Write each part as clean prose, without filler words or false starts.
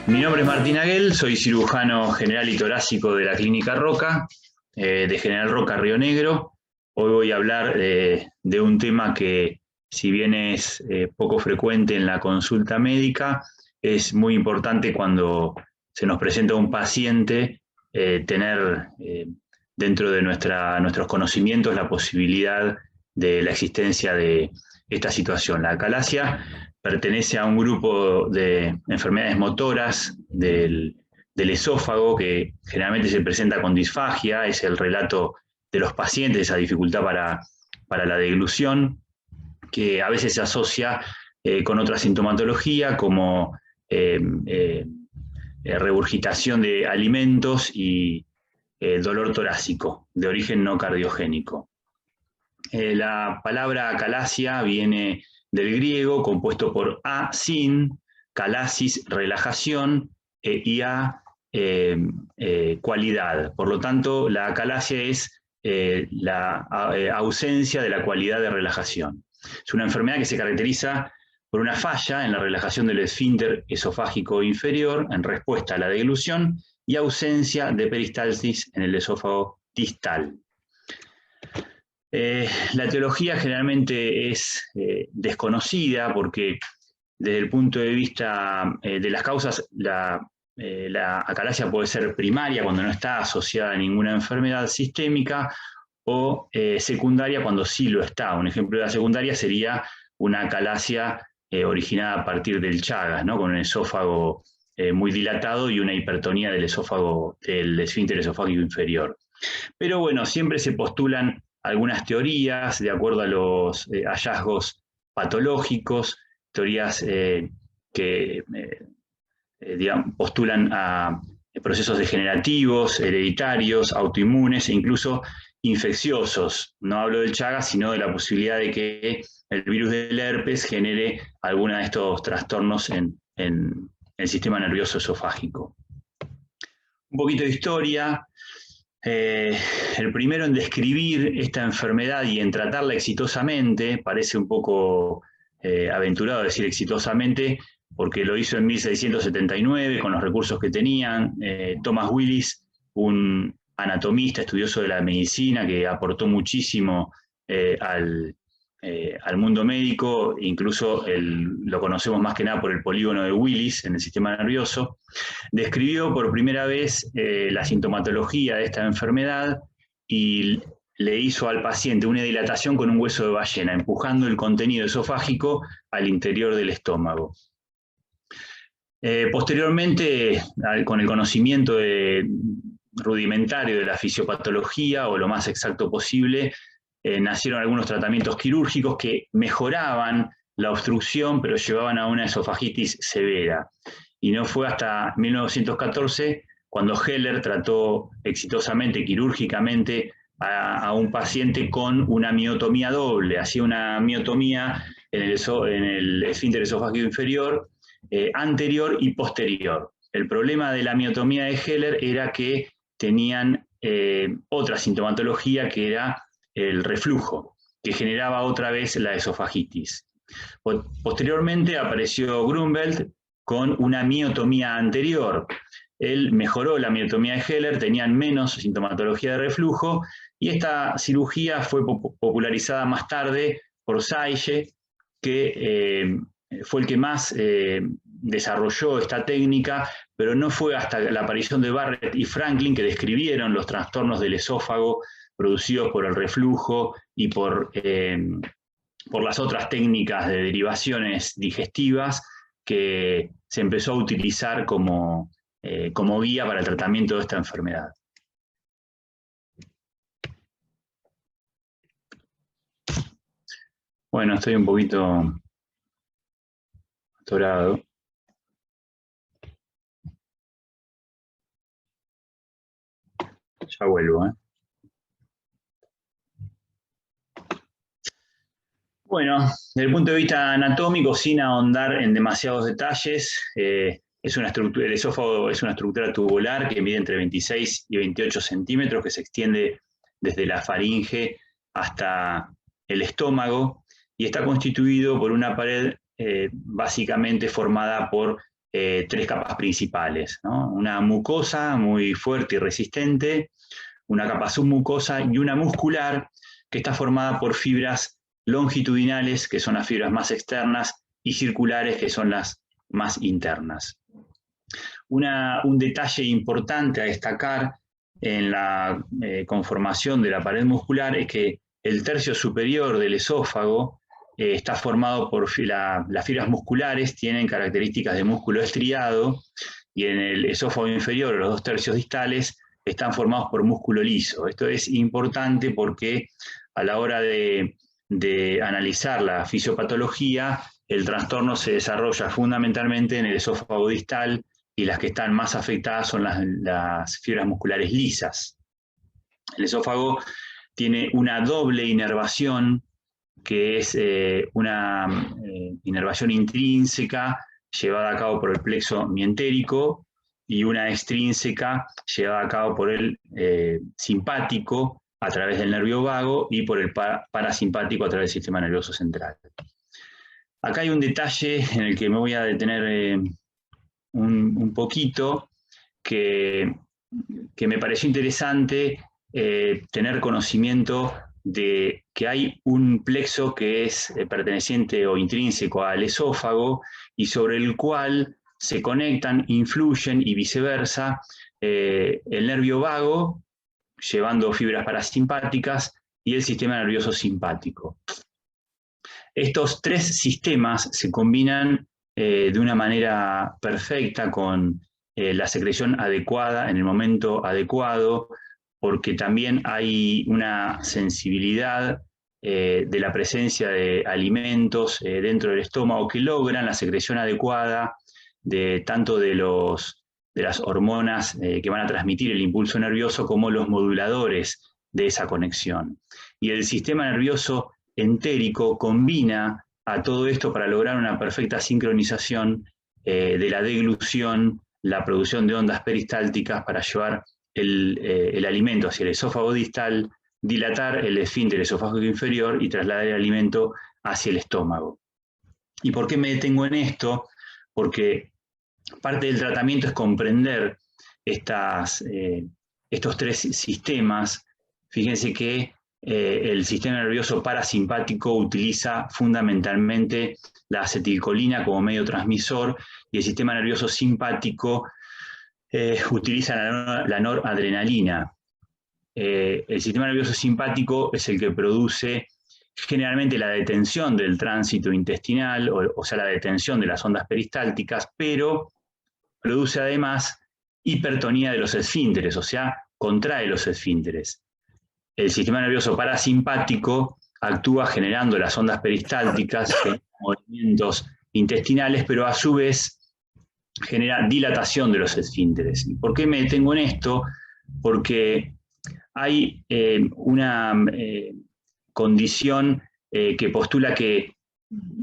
Mi nombre es Martín Aguel, soy cirujano general y torácico de la Clínica Roca, de General Roca, Río Negro. Hoy voy a hablar de un tema que, si bien es poco frecuente en la consulta médica, es muy importante cuando se nos presenta un paciente tener dentro de nuestros conocimientos la posibilidad de la existencia de esta situación. La acalasia pertenece a un grupo de enfermedades motoras del esófago que generalmente se presenta con disfagia, es el relato de los pacientes, esa dificultad para la deglución, que a veces se asocia con otra sintomatología como regurgitación de alimentos y dolor torácico de origen no cardiogénico. La palabra acalasia viene del griego, compuesto por a, sin, calasis, relajación, y a, cualidad. Por lo tanto, la acalasia es la ausencia de la cualidad de relajación. Es una enfermedad que se caracteriza por una falla en la relajación del esfínter esofágico inferior en respuesta a la deglución y ausencia de peristalsis en el esófago distal. La etiología generalmente es desconocida porque desde el punto de vista de las causas, la acalasia puede ser primaria cuando no está asociada a ninguna enfermedad sistémica o secundaria cuando sí lo está. Un ejemplo de la secundaria sería una acalasia originada a partir del Chagas, ¿no? Con un esófago muy dilatado y una hipertonía del esófago, del esfínter esofágico inferior. Pero bueno, siempre se postulan algunas teorías de acuerdo a los hallazgos patológicos, teorías que digamos, postulan a procesos degenerativos, hereditarios, autoinmunes e incluso infecciosos. No hablo del Chagas, sino de la posibilidad de que el virus del herpes genere alguno de estos trastornos en el sistema nervioso esofágico. Un poquito de historia. El primero en describir esta enfermedad y en tratarla exitosamente, parece un poco aventurado decir exitosamente, porque lo hizo en 1679 con los recursos que tenían. Thomas Willis, un anatomista, estudioso de la medicina, que aportó muchísimo al mundo médico, incluso lo conocemos más que nada por el polígono de Willis en el sistema nervioso. Describió por primera vez la sintomatología de esta enfermedad y le hizo al paciente una dilatación con un hueso de ballena, empujando el contenido esofágico al interior del estómago. Posteriormente, con el conocimiento rudimentario de la fisiopatología, o lo más exacto posible, nacieron algunos tratamientos quirúrgicos que mejoraban la obstrucción, pero llevaban a una esofagitis severa. Y no fue hasta 1914 cuando Heller trató exitosamente, quirúrgicamente, a un paciente con una miotomía doble. Hacía una miotomía en el esfínter esofágico inferior, anterior y posterior. El problema de la miotomía de Heller era que tenían otra sintomatología, que era el reflujo, que generaba otra vez la esofagitis. Posteriormente apareció Grunwald con una miotomía anterior. Él mejoró la miotomía de Heller, tenían menos sintomatología de reflujo, y esta cirugía fue popularizada más tarde por Saige, que fue el que más desarrolló esta técnica, pero no fue hasta la aparición de Barrett y Franklin que describieron los trastornos del esófago producidos por el reflujo y por las otras técnicas de derivaciones digestivas, que se empezó a utilizar como guía para el tratamiento de esta enfermedad. Bueno, estoy un poquito atorado. Ya vuelvo, ¿eh? Bueno, desde el punto de vista anatómico, sin ahondar en demasiados detalles, el esófago es una estructura tubular que mide entre 26 y 28 centímetros, que se extiende desde la faringe hasta el estómago, y está constituido por una pared básicamente formada por tres capas principales, ¿no? Una mucosa muy fuerte y resistente, una capa submucosa y una muscular que está formada por fibras longitudinales, que son las fibras más externas, y circulares, que son las más internas. Un detalle importante a destacar en la conformación de la pared muscular es que el tercio superior del esófago está formado por las fibras musculares, tienen características de músculo estriado, y en el esófago inferior, los 2 tercios distales, están formados por músculo liso. Esto es importante porque a la hora de analizar la fisiopatología, el trastorno se desarrolla fundamentalmente en el esófago distal, y las que están más afectadas son las fibras musculares lisas. El esófago tiene una doble inervación, que es una inervación intrínseca llevada a cabo por el plexo mientérico y una extrínseca llevada a cabo por el simpático a través del nervio vago y por el parasimpático a través del sistema nervioso central. Acá hay un detalle en el que me voy a detener un poquito, que me pareció interesante tener conocimiento de que hay un plexo que es perteneciente o intrínseco al esófago y sobre el cual se conectan, influyen y viceversa el nervio vago, llevando fibras parasimpáticas, y el sistema nervioso simpático. Estos tres sistemas se combinan de una manera perfecta con la secreción adecuada en el momento adecuado, porque también hay una sensibilidad de la presencia de alimentos dentro del estómago que logran la secreción adecuada tanto de las hormonas que van a transmitir el impulso nervioso como los moduladores de esa conexión. Y el sistema nervioso entérico combina a todo esto para lograr una perfecta sincronización de la deglución, la producción de ondas peristálticas para llevar el alimento hacia el esófago distal, dilatar el esfínter esofágico inferior y trasladar el alimento hacia el estómago. ¿Y por qué me detengo en esto? Porque parte del tratamiento es comprender estos tres sistemas. Fíjense que el sistema nervioso parasimpático utiliza fundamentalmente la acetilcolina como medio transmisor, y el sistema nervioso simpático utiliza la noradrenalina. El sistema nervioso simpático es el que produce generalmente la detención del tránsito intestinal, o sea, la detención de las ondas peristálticas, pero produce además hipertonía de los esfínteres, o sea, contrae los esfínteres. El sistema nervioso parasimpático actúa generando las ondas peristálticas, movimientos intestinales, pero a su vez genera dilatación de los esfínteres. ¿Y por qué me detengo en esto? Porque hay una condición que postula que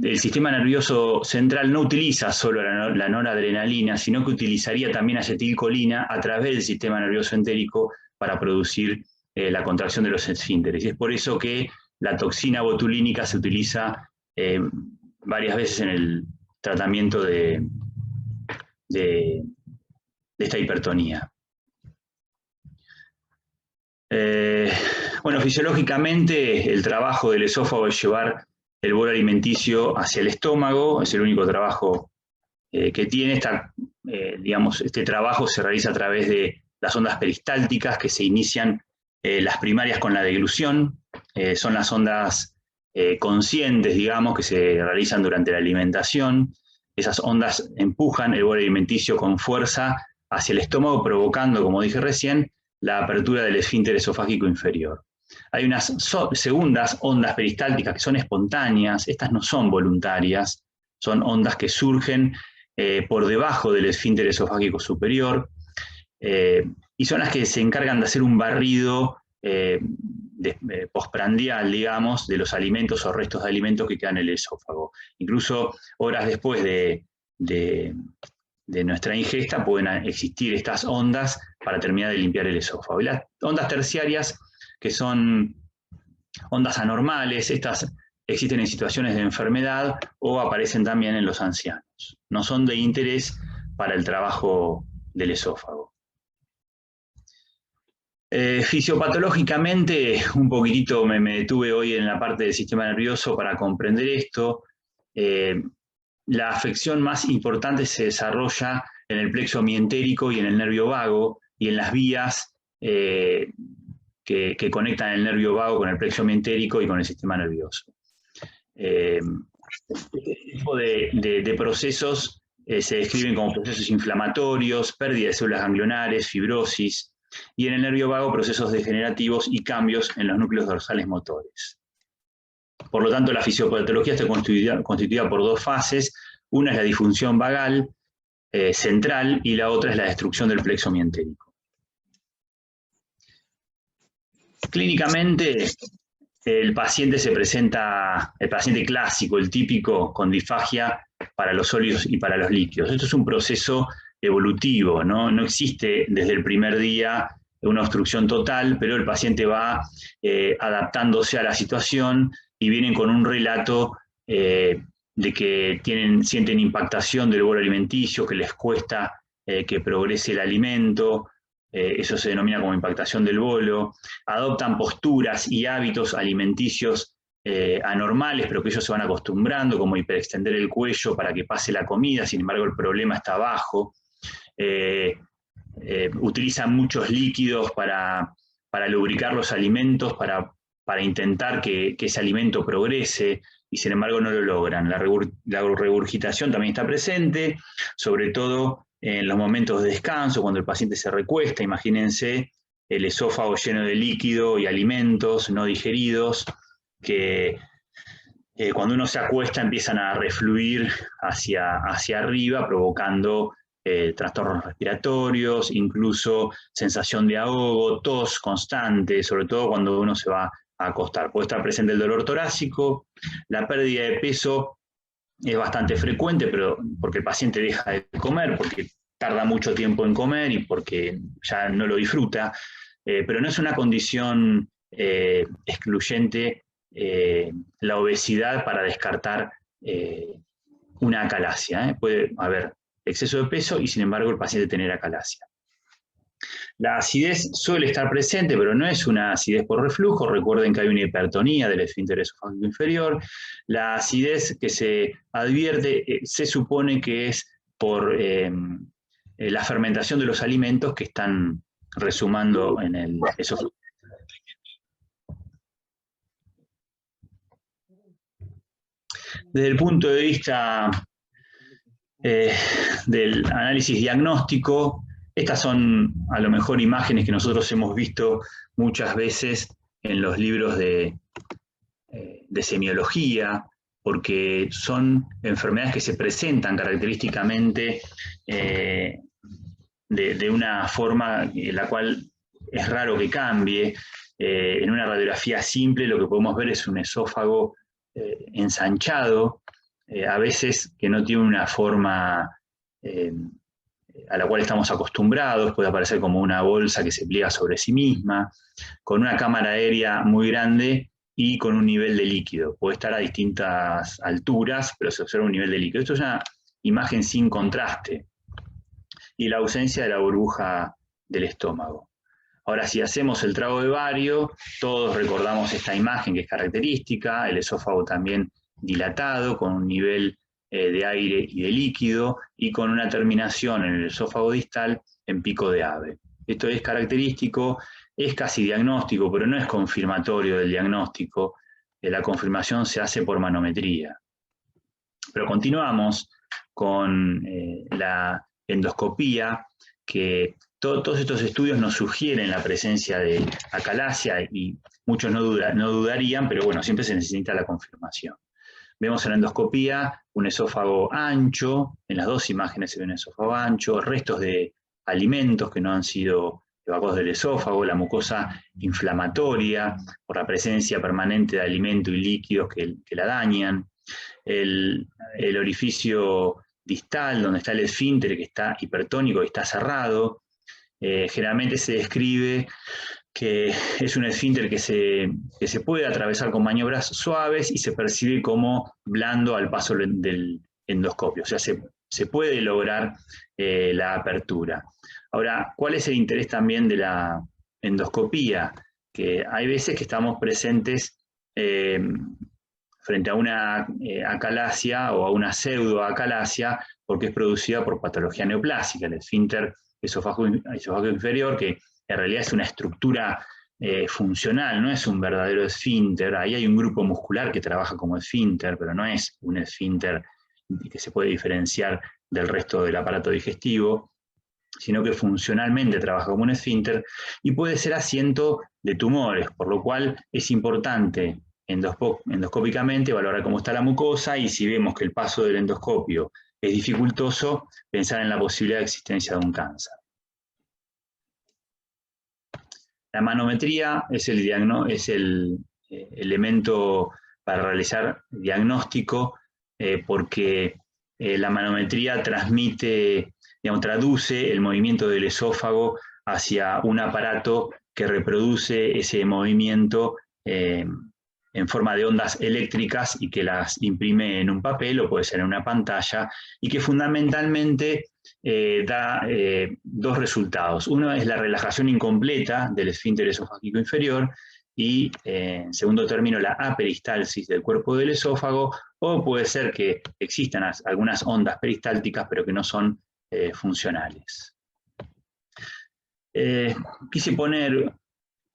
el sistema nervioso central no utiliza solo la noradrenalina, sino que utilizaría también acetilcolina a través del sistema nervioso entérico para producir la contracción de los esfínteres. Y es por eso que la toxina botulínica se utiliza varias veces en el tratamiento de esta hipertonía. Bueno, fisiológicamente el trabajo del esófago es llevar el bolo alimenticio hacia el estómago, es el único trabajo que tiene. Este trabajo se realiza a través de las ondas peristálticas que se inician las primarias con la deglución, son las ondas conscientes, digamos, que se realizan durante la alimentación. Esas ondas empujan el bolo alimenticio con fuerza hacia el estómago, provocando, como dije recién, la apertura del esfínter esofágico inferior. Hay unas segundas ondas peristálticas que son espontáneas, estas no son voluntarias, son ondas que surgen por debajo del esfínter esofágico superior, y son las que se encargan de hacer un barrido postprandial, digamos, de los alimentos o restos de alimentos que quedan en el esófago. Incluso horas después de nuestra ingesta pueden existir estas ondas para terminar de limpiar el esófago. Y las ondas terciarias, que son ondas anormales, estas existen en situaciones de enfermedad o aparecen también en los ancianos. No son de interés para el trabajo del esófago. Fisiopatológicamente, un poquitito me detuve hoy en la parte del sistema nervioso para comprender esto. La afección más importante se desarrolla en el plexo mientérico y en el nervio vago y en las vías que conectan el nervio vago con el plexo mientérico y con el sistema nervioso. Este tipo de procesos se describen como procesos inflamatorios, pérdida de células ganglionares, fibrosis, y en el nervio vago procesos degenerativos y cambios en los núcleos dorsales motores. Por lo tanto, la fisiopatología está constituida por dos fases. Una es la disfunción vagal central y la otra es la destrucción del plexo mientérico. Clínicamente, el paciente se presenta, el paciente clásico, el típico, con disfagia para los sólidos y para los líquidos. Esto es un proceso evolutivo, no existe desde el primer día una obstrucción total, pero el paciente va adaptándose a la situación y vienen con un relato de que sienten impactación del bolo alimenticio, que les cuesta que progrese el alimento, eso se denomina como impactación del bolo, adoptan posturas y hábitos alimenticios anormales, pero que ellos se van acostumbrando, como hiperextender el cuello para que pase la comida, sin embargo el problema está abajo. Utilizan muchos líquidos para lubricar los alimentos, para intentar que ese alimento progrese, y sin embargo no lo logran. La regurgitación también está presente, sobre todo en los momentos de descanso, cuando el paciente se recuesta. Imagínense el esófago lleno de líquido y alimentos no digeridos, que cuando uno se acuesta empiezan a refluir hacia arriba, provocando trastornos respiratorios, incluso sensación de ahogo, tos constante, sobre todo cuando uno se va a acostar. Puede estar presente el dolor torácico, la pérdida de peso es bastante frecuente, pero porque el paciente deja de comer, porque tarda mucho tiempo en comer y porque ya no lo disfruta, pero no es una condición excluyente la obesidad para descartar una acalasia. Puede haber exceso de peso y sin embargo el paciente tener acalasia. La acidez suele estar presente, pero no es una acidez por reflujo. Recuerden que hay una hipertonía del esfínter esofágico inferior. La acidez que se advierte se supone que es por la fermentación de los alimentos que están resumando en el esófago. Desde el punto de vista del análisis diagnóstico, estas son a lo mejor imágenes que nosotros hemos visto muchas veces en los libros de semiología, porque son enfermedades que se presentan característicamente de una forma en la cual es raro que cambie. En una radiografía simple lo que podemos ver es un esófago ensanchado, a veces que no tiene una forma a la cual estamos acostumbrados, puede aparecer como una bolsa que se pliega sobre sí misma, con una cámara aérea muy grande y con un nivel de líquido. Puede estar a distintas alturas, pero se observa un nivel de líquido. Esto es una imagen sin contraste. Y la ausencia de la burbuja del estómago. Ahora, si hacemos el trago de bario, todos recordamos esta imagen que es característica, el esófago también dilatado, con un nivel de aire y de líquido, y con una terminación en el esófago distal en pico de ave. Esto es característico, es casi diagnóstico, pero no es confirmatorio del diagnóstico. La confirmación se hace por manometría. Pero continuamos con la endoscopía, que todos estos estudios nos sugieren la presencia de acalasia y muchos no dudarían, pero bueno, siempre se necesita la confirmación. Vemos en la endoscopía un esófago ancho, en las dos imágenes se ve un esófago ancho, restos de alimentos que no han sido evacuados del esófago, la mucosa inflamatoria por la presencia permanente de alimento y líquidos que la dañan, el orificio distal, donde está el esfínter, que está hipertónico y está cerrado. Generalmente se describe que es un esfínter que se puede atravesar con maniobras suaves y se percibe como blando al paso del endoscopio. O sea, se se puede lograr la apertura. Ahora, ¿cuál es el interés también de la endoscopía? Que hay veces que estamos presentes frente a una acalasia o a una pseudoacalasia porque es producida por patología neoplásica, el esfínter esofágico inferior, que en realidad es una estructura funcional, no es un verdadero esfínter. Ahí hay un grupo muscular que trabaja como esfínter, pero no es un esfínter que se puede diferenciar del resto del aparato digestivo, sino que funcionalmente trabaja como un esfínter y puede ser asiento de tumores, por lo cual es importante endoscópicamente valorar cómo está la mucosa, y si vemos que el paso del endoscopio es dificultoso, pensar en la posibilidad de existencia de un cáncer. La manometría es el elemento para realizar diagnóstico, porque la manometría traduce el movimiento del esófago hacia un aparato que reproduce ese movimiento en forma de ondas eléctricas y que las imprime en un papel o puede ser en una pantalla, y que fundamentalmente da dos resultados. Uno es la relajación incompleta del esfínter esofágico inferior y, en segundo término, la aperistalsis del cuerpo del esófago, o puede ser que existan algunas ondas peristálticas pero que no son funcionales. Quise poner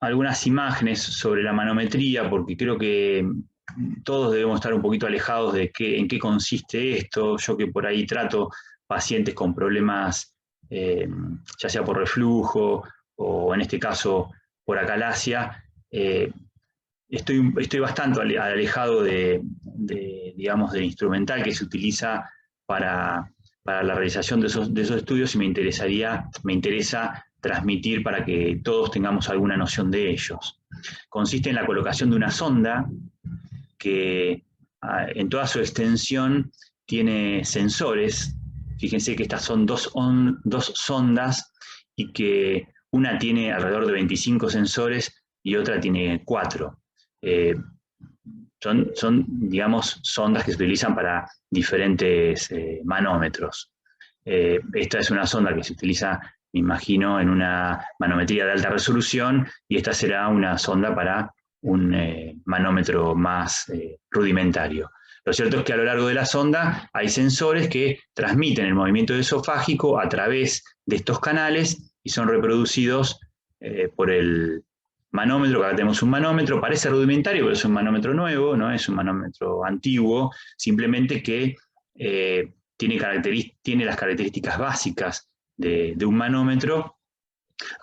algunas imágenes sobre la manometría porque creo que todos debemos estar un poquito alejados de en qué consiste esto. Yo que por ahí trato pacientes con problemas, ya sea por reflujo o en este caso por acalasia, estoy bastante alejado digamos, del instrumental que se utiliza para la realización de esos estudios, y me interesa transmitir para que todos tengamos alguna noción de ellos. Consiste en la colocación de una sonda que en toda su extensión tiene sensores. Fíjense que estas son dos sondas y que una tiene alrededor de 25 sensores y otra tiene 4. Son, digamos, sondas que se utilizan para diferentes manómetros. Esta es una sonda que se utiliza, me imagino, en una manometría de alta resolución, y esta será una sonda para un manómetro más rudimentario. Lo cierto es que a lo largo de la sonda hay sensores que transmiten el movimiento esofágico a través de estos canales y son reproducidos por el manómetro. Acá tenemos un manómetro, parece rudimentario, pero es un manómetro nuevo, no es un manómetro antiguo, simplemente que tiene las características básicas de un manómetro.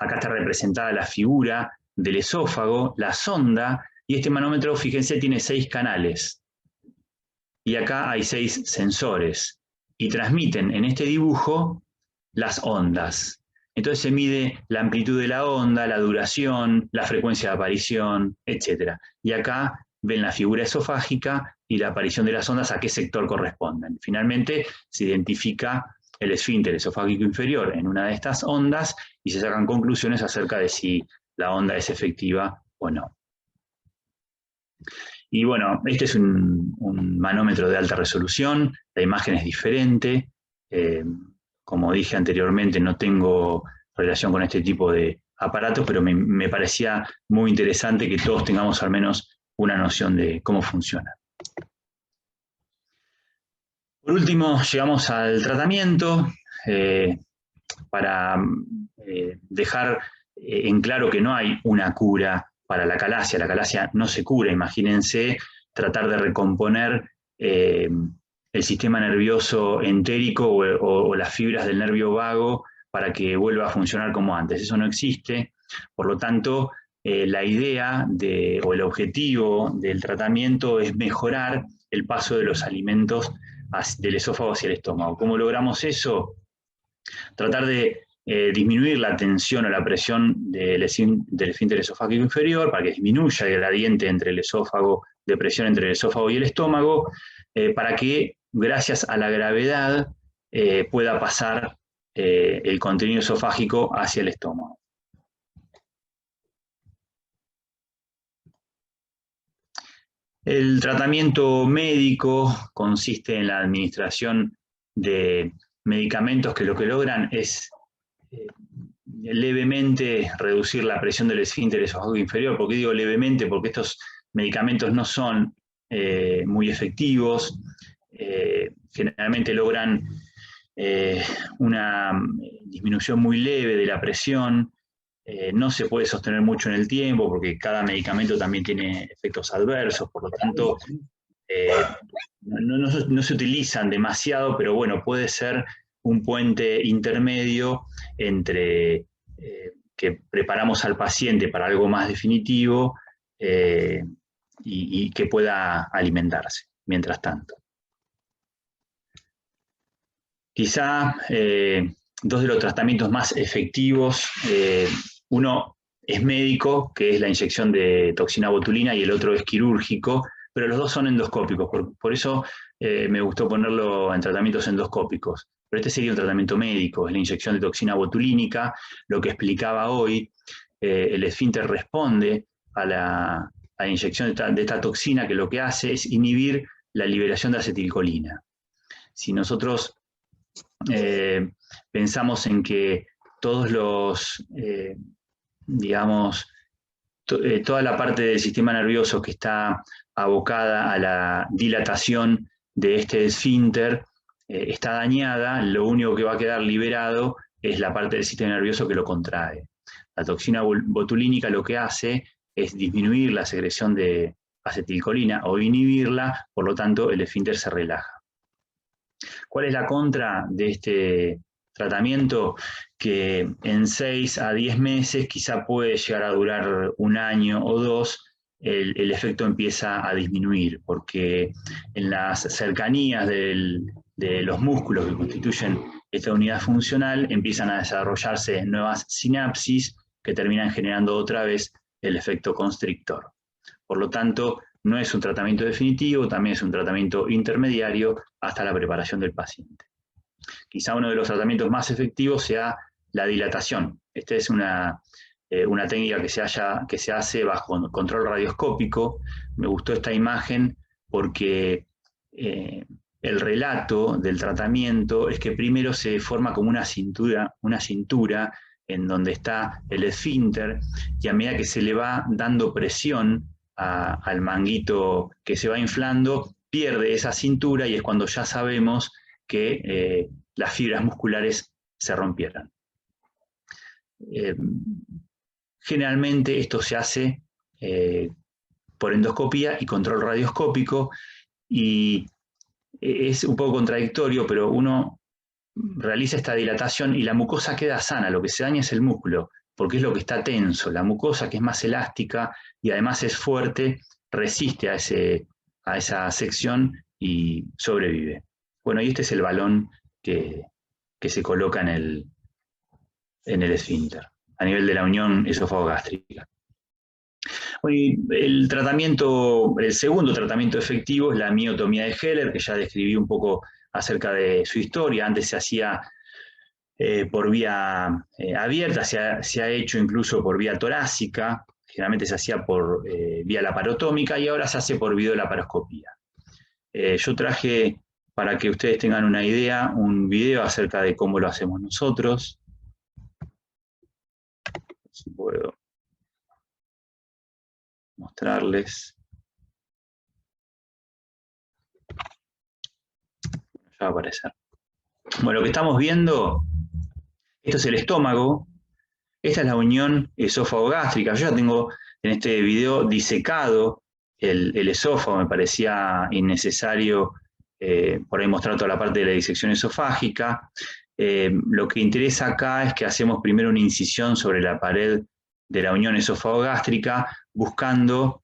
Acá está representada la figura del esófago, la sonda, y este manómetro, fíjense, tiene 6 canales. Y acá hay 6 sensores, y transmiten en este dibujo las ondas. Entonces se mide la amplitud de la onda, la duración, la frecuencia de aparición, etc. Y acá ven la figura esofágica y la aparición de las ondas, a qué sector corresponden. Finalmente se identifica el esfínter esofágico inferior en una de estas ondas y se sacan conclusiones acerca de si la onda es efectiva o no. Y bueno, este es un manómetro de alta resolución, la imagen es diferente. Como dije anteriormente, no tengo relación con este tipo de aparatos, pero me parecía muy interesante que todos tengamos al menos una noción de cómo funciona. Por último, llegamos al tratamiento, para dejar en claro que no hay una cura para la acalasia. La acalasia no se cura. Imagínense tratar de recomponer el sistema nervioso entérico o las fibras del nervio vago para que vuelva a funcionar como antes. Eso no existe. Por lo tanto, la idea o el objetivo del tratamiento es mejorar el paso de los alimentos del esófago hacia el estómago. ¿Cómo logramos eso? Tratar de disminuir la tensión o la presión del esfínter esofágico inferior para que disminuya el gradiente entre el esófago, de presión entre el esófago y el estómago, para que, gracias a la gravedad, pueda pasar el contenido esofágico hacia el estómago. El tratamiento médico consiste en la administración de medicamentos que lo que logran es levemente reducir la presión del esfínter esofágico inferior. ¿Por qué digo levemente? Porque estos medicamentos no son muy efectivos, generalmente logran una disminución muy leve de la presión, no se puede sostener mucho en el tiempo porque cada medicamento también tiene efectos adversos, por lo tanto no se utilizan demasiado, pero bueno, puede ser un puente intermedio entre que preparamos al paciente para algo más definitivo y que pueda alimentarse mientras tanto. Quizá dos de los tratamientos más efectivos, uno es médico, que es la inyección de toxina botulina, y el otro es quirúrgico, pero los dos son endoscópicos, por eso me gustó ponerlo en tratamientos endoscópicos. Pero este sería un tratamiento médico, es la inyección de toxina botulínica, lo que explicaba hoy, el esfínter responde a la inyección de esta toxina, que lo que hace es inhibir la liberación de acetilcolina. Si nosotros pensamos en que todos los, digamos, toda la parte del sistema nervioso que está abocada a la dilatación de este esfínter está dañada, lo único que va a quedar liberado es la parte del sistema nervioso que lo contrae. La toxina botulínica lo que hace es disminuir la secreción de acetilcolina o inhibirla, por lo tanto el esfínter se relaja. ¿Cuál es la contra de este tratamiento? Que en 6 a 10 meses, quizá puede llegar a durar un año o dos, el efecto empieza a disminuir, porque en las cercanías de los músculos que constituyen esta unidad funcional empiezan a desarrollarse nuevas sinapsis que terminan generando otra vez el efecto constrictor. Por lo tanto, no es un tratamiento definitivo, también es un tratamiento intermediario hasta la preparación del paciente. Quizá uno de los tratamientos más efectivos sea la dilatación. Esta es una técnica que se hace bajo control radioscópico. Me gustó esta imagen porque el relato del tratamiento es que primero se forma como una cintura en donde está el esfínter, y a medida que se le va dando presión al manguito que se va inflando, pierde esa cintura y es cuando ya sabemos que las fibras musculares se rompieron. Generalmente esto se hace por endoscopía y control radioscópico, y es un poco contradictorio, pero uno realiza esta dilatación y la mucosa queda sana, lo que se daña es el músculo, porque es lo que está tenso. La mucosa, que es más elástica y además es fuerte, resiste a esa sección y sobrevive. Bueno, y este es el balón que se coloca en el esfínter, a nivel de la unión esófago-gástrica. El segundo tratamiento efectivo es la miotomía de Heller, que ya describí un poco acerca de su historia. Antes se hacía por vía abierta, se ha hecho incluso por vía torácica, generalmente se hacía por vía laparotómica, y ahora se hace por videolaparoscopía. Yo traje, para que ustedes tengan una idea, un video acerca de cómo lo hacemos nosotros. Si puedo mostrarles. Ya va a aparecer. Bueno, lo que estamos viendo, esto es el estómago, esta es la unión esófago-gástrica. Yo ya tengo en este video disecado el esófago, me parecía innecesario por ahí mostrar toda la parte de la disección esofágica. Lo que interesa acá es que hacemos primero una incisión sobre la pared de la unión esófago-gástrica, buscando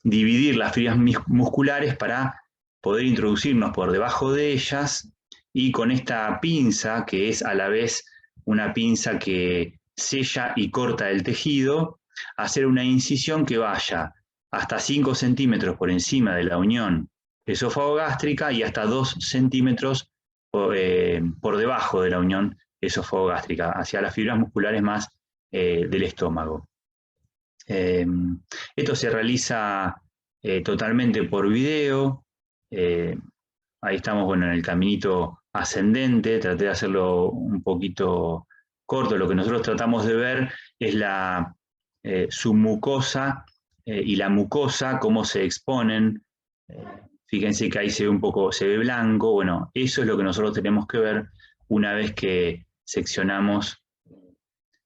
dividir las fibras musculares para poder introducirnos por debajo de ellas, y con esta pinza, que es a la vez una pinza que sella y corta el tejido, hacer una incisión que vaya hasta 5 centímetros por encima de la unión esófago-gástrica y hasta 2 centímetros por debajo de la unión esófago-gástrica, hacia las fibras musculares más del estómago. Esto se realiza totalmente por video. Ahí estamos, bueno, en el caminito ascendente, traté de hacerlo un poquito corto. Lo que nosotros tratamos de ver es la submucosa y la mucosa, cómo se exponen. Fíjense que ahí se ve un poco, se ve blanco. Bueno, eso es lo que nosotros tenemos que ver una vez que seccionamos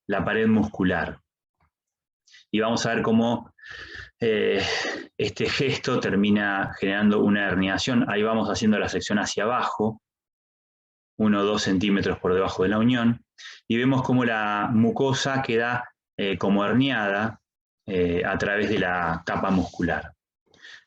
la pared muscular. Y vamos a ver cómo este gesto termina generando una herniación. Ahí vamos haciendo la sección hacia abajo, 1 o 2 centímetros por debajo de la unión, y vemos cómo la mucosa queda como herniada a través de la capa muscular.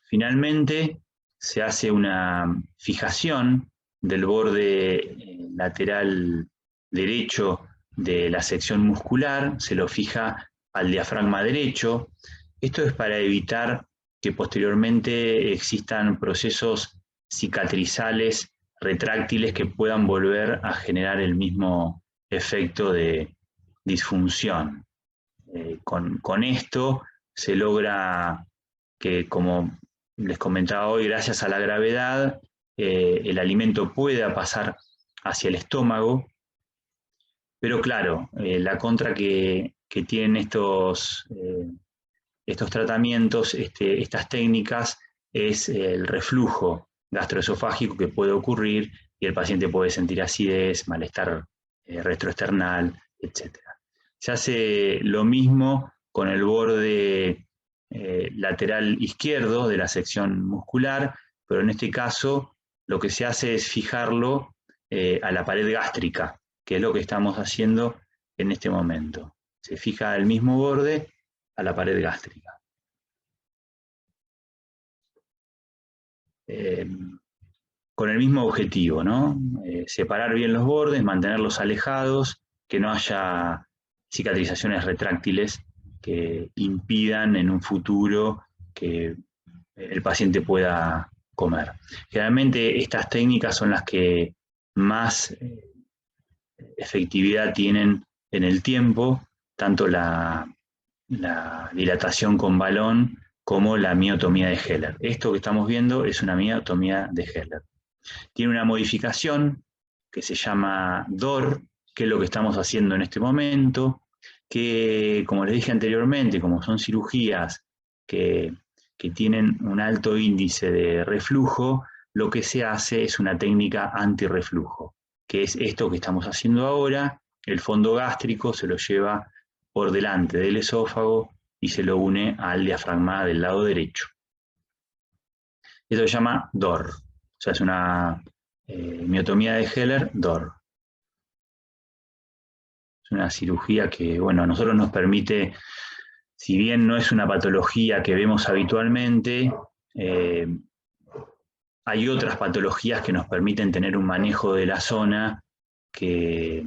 Finalmente, se hace una fijación del borde lateral derecho de la sección muscular, se lo fija al diafragma derecho. Esto es para evitar que posteriormente existan procesos cicatrizales retráctiles que puedan volver a generar el mismo efecto de disfunción. Con esto se logra que, como les comentaba hoy, gracias a la gravedad, el alimento pueda pasar hacia el estómago, pero claro, la contra que tienen estos tratamientos, estas técnicas, es el reflujo gastroesofágico que puede ocurrir y el paciente puede sentir acidez, malestar retroesternal, etc. Se hace lo mismo con el borde lateral izquierdo de la sección muscular, pero en este caso lo que se hace es fijarlo a la pared gástrica, que es lo que estamos haciendo en este momento. Se fija el mismo borde a la pared gástrica. Con el mismo objetivo, ¿no? Separar bien los bordes, mantenerlos alejados, que no haya cicatrizaciones retráctiles que impidan en un futuro que el paciente pueda comer. Generalmente estas técnicas son las que más efectividad tienen en el tiempo, tanto la dilatación con balón como la miotomía de Heller. Esto que estamos viendo es una miotomía de Heller. Tiene una modificación que se llama DOR, que es lo que estamos haciendo en este momento, que, como les dije anteriormente, como son cirugías que tienen un alto índice de reflujo, lo que se hace es una técnica antirreflujo, que es esto que estamos haciendo ahora. El fondo gástrico se lo lleva por delante del esófago y se lo une al diafragma del lado derecho. Esto se llama DOR, o sea, es una miotomía de Heller DOR. Es una cirugía que, bueno, a nosotros nos permite, si bien no es una patología que vemos habitualmente, hay otras patologías que nos permiten tener un manejo de la zona que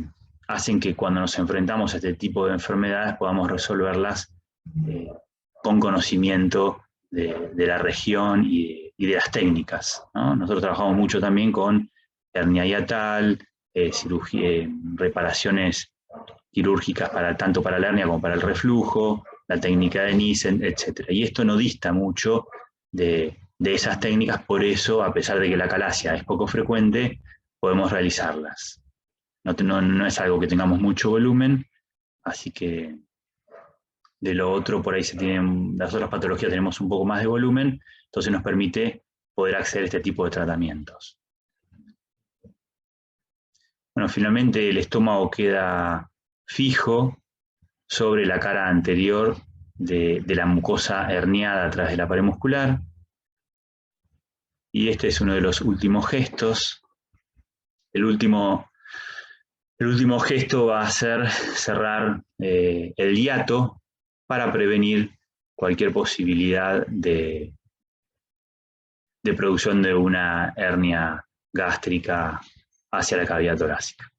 hacen que cuando nos enfrentamos a este tipo de enfermedades podamos resolverlas con conocimiento de la región y de las técnicas, ¿no? Nosotros trabajamos mucho también con hernia hiatal, cirugía, reparaciones quirúrgicas tanto para la hernia como para el reflujo, la técnica de Nissen, etc. Y esto no dista mucho de esas técnicas, por eso, a pesar de que la calasia es poco frecuente, podemos realizarlas. No es algo que tengamos mucho volumen, así que de lo otro por ahí las otras patologías tenemos un poco más de volumen, entonces nos permite poder acceder a este tipo de tratamientos. Bueno, finalmente el estómago queda fijo sobre la cara anterior de la mucosa herniada a través de la pared muscular. Y este es uno de los últimos gestos. El último gesto va a ser cerrar el hiato para prevenir cualquier posibilidad de producción de una hernia gástrica hacia la cavidad torácica.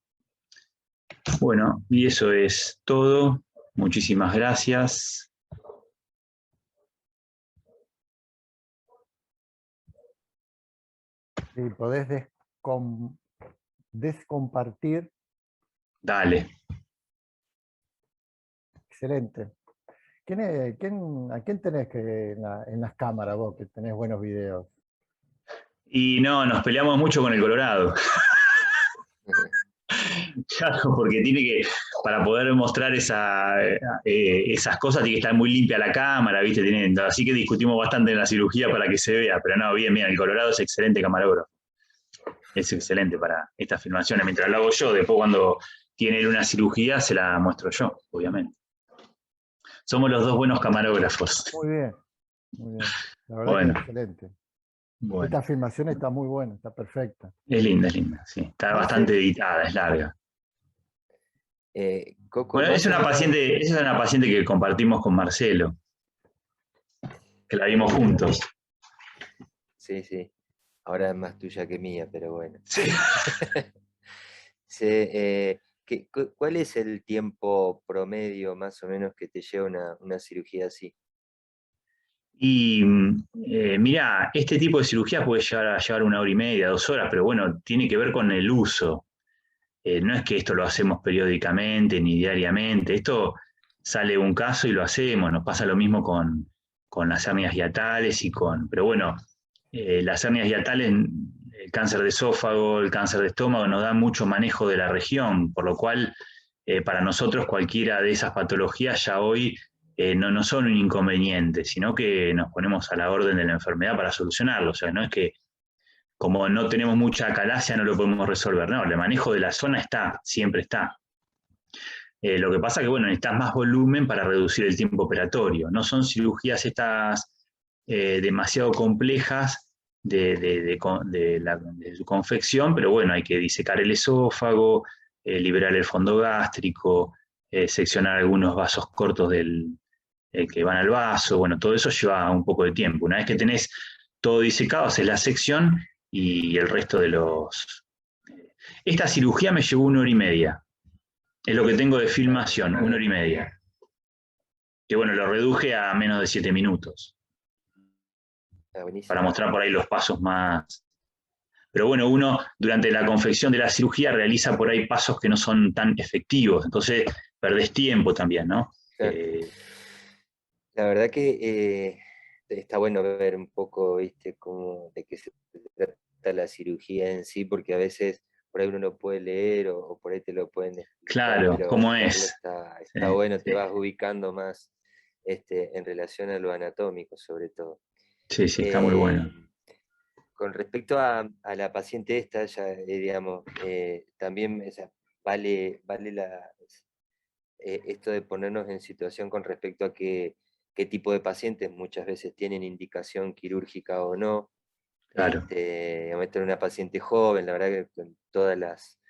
Bueno, y eso es todo. Muchísimas gracias. Si podés descompartir. Dale. Excelente. ¿A quién tenés en las cámaras vos, que tenés buenos videos? Y no, nos peleamos mucho con el Colorado. Claro, porque tiene que, para poder mostrar esas cosas, tiene que estar muy limpia la cámara, ¿viste? Así que discutimos bastante en la cirugía para que se vea, pero no, bien, el Colorado es excelente camarógrafo. Es excelente para estas filmaciones. Mientras lo hago yo, después cuando tiene él una cirugía, se la muestro yo, obviamente. Somos los dos buenos camarógrafos. Muy bien, muy bien. La verdad que Bueno, es excelente. bueno. Esta filmación está muy buena, está perfecta. Es linda, sí. Está bastante Marce, editada, es larga. Coco, Bueno, más o menos, esa es una paciente que compartimos con Marcelo, que la vimos juntos. sí, sí, ahora es más tuya que mía, pero bueno. Sí. ¿Cuál es el tiempo promedio más o menos que te lleva una cirugía así? Y mira, este tipo de cirugía puede llevar 1 hora y media, 2 horas, pero bueno, tiene que ver con el uso. No es que esto lo hacemos periódicamente ni diariamente, esto sale un caso y lo hacemos, nos pasa lo mismo con las hernias hiatales pero bueno, las hernias hiatales, el cáncer de esófago, el cáncer de estómago nos da mucho manejo de la región, por lo cual para nosotros cualquiera de esas patologías ya hoy no son un inconveniente, sino que nos ponemos a la orden de la enfermedad para solucionarlo. O sea, no es que como no tenemos mucha acalasia no lo podemos resolver. No, el manejo de la zona está, siempre está. Lo que pasa es que, bueno, necesitas más volumen para reducir el tiempo operatorio. No son cirugías estas demasiado complejas de su confección, pero bueno, hay que disecar el esófago, liberar el fondo gástrico, seccionar algunos vasos cortos que van al vaso. Bueno, todo eso lleva un poco de tiempo. Una vez que tenés todo disecado, haces la sección y el resto de los... Esta cirugía me llevó 1 hora y media. Es lo que tengo de filmación, 1 hora y media. Que bueno, lo reduje a menos de 7 minutos. Ah, buenísimo. Para mostrar por ahí los pasos más. Pero bueno, uno durante la confección de la cirugía realiza por ahí pasos que no son tan efectivos. Entonces perdés tiempo también, ¿no? Claro. La verdad que está bueno ver un poco, ¿viste?, de qué se trata la cirugía en sí, porque a veces por ahí uno lo puede leer o por ahí te lo pueden explicar, Claro, pero cómo verlo es. está bueno, te vas ubicando más en relación a lo anatómico sobre todo. Sí, sí, está muy Eh, bueno. con respecto a la paciente esta, ya digamos, también o sea, vale esto de ponernos en situación con respecto a qué tipo de pacientes muchas veces tienen indicación quirúrgica o no. Claro, Meter una paciente joven, la verdad que con todas las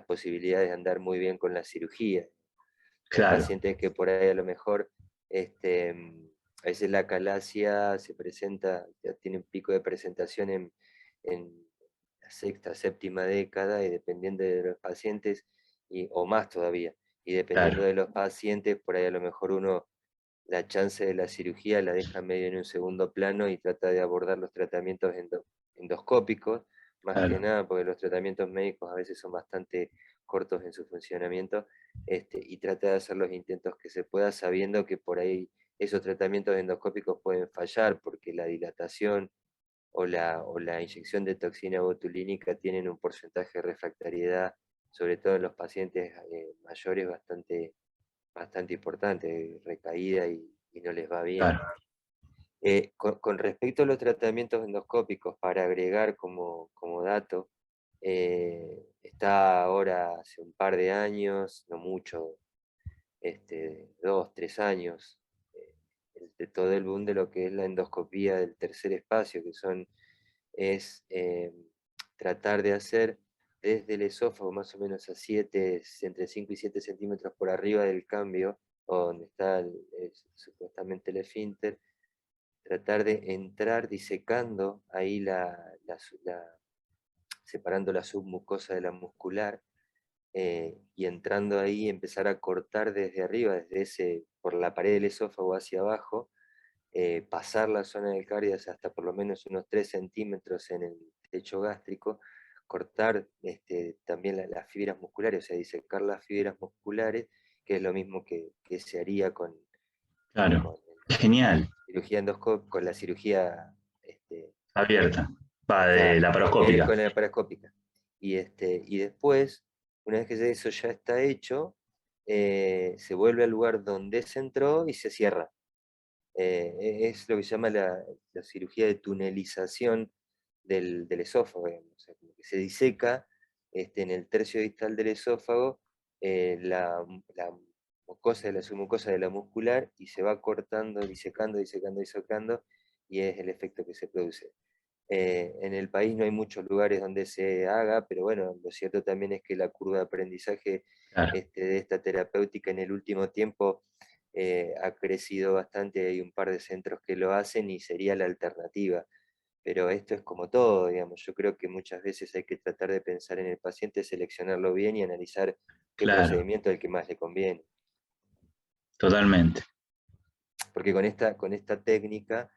posibilidades de andar muy bien con la cirugía. Hay claro, pacientes que por ahí a lo mejor, a veces la acalasia se presenta, ya tiene un pico de presentación en la sexta, séptima década, y dependiendo de los pacientes, o más todavía, y dependiendo claro, de los pacientes, por ahí a lo mejor uno la chance de la cirugía la deja medio en un segundo plano y trata de abordar los tratamientos endoscópicos, más que claro, nada porque los tratamientos médicos a veces son bastante cortos en su funcionamiento, y trata de hacer los intentos que se pueda sabiendo que por ahí esos tratamientos endoscópicos pueden fallar porque la dilatación o la inyección de toxina botulínica tienen un porcentaje de refractariedad, sobre todo en los pacientes mayores, bastante importante, recaída y no les va bien. claro. Con respecto a los tratamientos endoscópicos, para agregar como dato, está ahora hace un par de años, no mucho, 2, 3 años, de todo el boom de lo que es la endoscopía del tercer espacio, es tratar de hacer desde el esófago más o menos entre 5 y 7 centímetros por arriba del cambio, o donde está supuestamente el esfínter, tratar de entrar disecando ahí separando la submucosa de la muscular, y entrando ahí empezar a cortar desde arriba, por la pared del esófago hacia abajo, pasar la zona del cardias hasta por lo menos unos 3 centímetros en el techo gástrico, cortar también las fibras musculares, o sea, disecar las fibras musculares, que es lo mismo que se haría con Claro. Genial. cirugía con la cirugía Abierta. Va, de claro, laparoscópica. con la laparoscópica. Y después, Una vez que eso ya está hecho, se vuelve al lugar donde se entró y se cierra. Es lo que se llama la cirugía de tunelización del esófago, digamos. O sea, como que se diseca en el tercio distal del esófago la mucosa de la submucosa de la muscular y se va cortando, disecando, disecando, disecando, y es el efecto que se produce. En el país no hay muchos lugares donde se haga, pero bueno, lo cierto también es que la curva de aprendizaje Claro, de esta terapéutica en el último tiempo ha crecido bastante, hay un par de centros que lo hacen y sería la alternativa. Pero esto es como todo, digamos, yo creo que muchas veces hay que tratar de pensar en el paciente, seleccionarlo bien y analizar qué claro, procedimiento es el que más le conviene. totalmente. Porque con esta técnica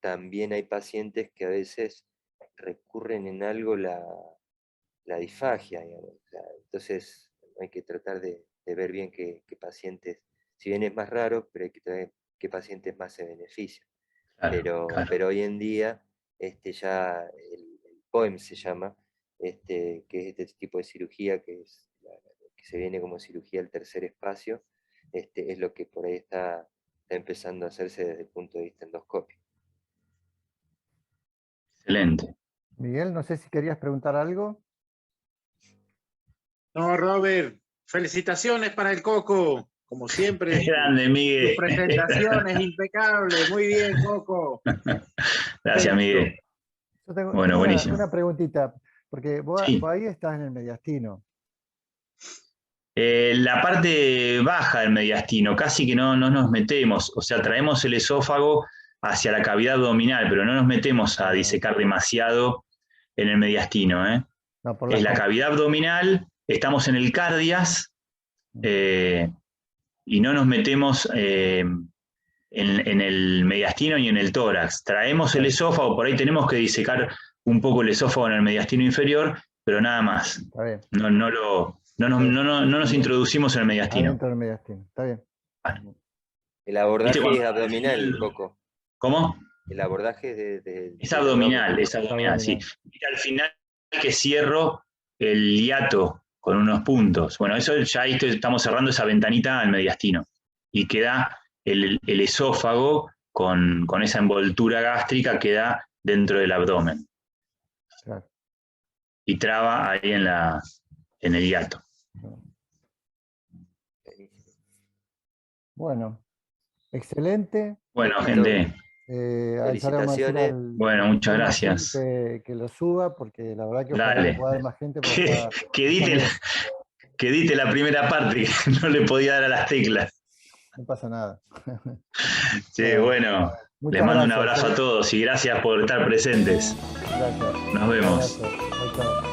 también hay pacientes que a veces recurren en algo la disfagia, digamos. O sea, entonces hay que tratar de ver bien qué pacientes, si bien es más raro, pero hay que ver qué pacientes más se benefician. Claro, claro. Pero hoy en día ya el POEM se llama, que es este tipo de cirugía que se viene como cirugía al tercer espacio, es lo que por ahí está empezando a hacerse desde el punto de vista endoscópico. Excelente. Miguel, no sé si querías preguntar algo. No, Robert, felicitaciones para el Coco, como siempre. Es grande, Tu Miguel. presentación es impecable, muy bien, Coco. Gracias, Miguel. Yo tengo Bueno, buenísimo. una preguntita, porque vos Sí. ahí estás en el mediastino. La parte baja del mediastino, casi que no nos metemos, o sea, traemos el esófago hacia la cavidad abdominal, pero no nos metemos a disecar demasiado en el mediastino. No, por Es la las cavidad abdominal, estamos en el cardias y no nos metemos en el mediastino ni en el tórax. Traemos el esófago, por ahí tenemos que disecar un poco el esófago en el mediastino inferior, pero nada más. Está bien. No nos introducimos en el mediastino. Adentro del mediastino, está bien. Vale. El abordaje ¿Viste es abdominal, Coco. ¿Cómo? El abordaje Es abdominal, abdomen. es abdominal, sí. Y al final que cierro el hiato con unos puntos. Bueno, eso ya ahí estamos cerrando esa ventanita al mediastino. Y queda el esófago con esa envoltura gástrica, queda dentro del abdomen. Claro. Y traba ahí en el hiato. Bueno, excelente. Bueno, gente. Felicitaciones. Bueno, muchas gracias. Que lo suba, porque la verdad que ojalá Dale. pueda haber más gente. Que edite la primera parte, que no le podía dar a las teclas. No pasa nada. Sí, bueno, les mando un abrazo a todos y gracias por estar presentes. Gracias. Nos vemos. Un abrazo. Chau, chau.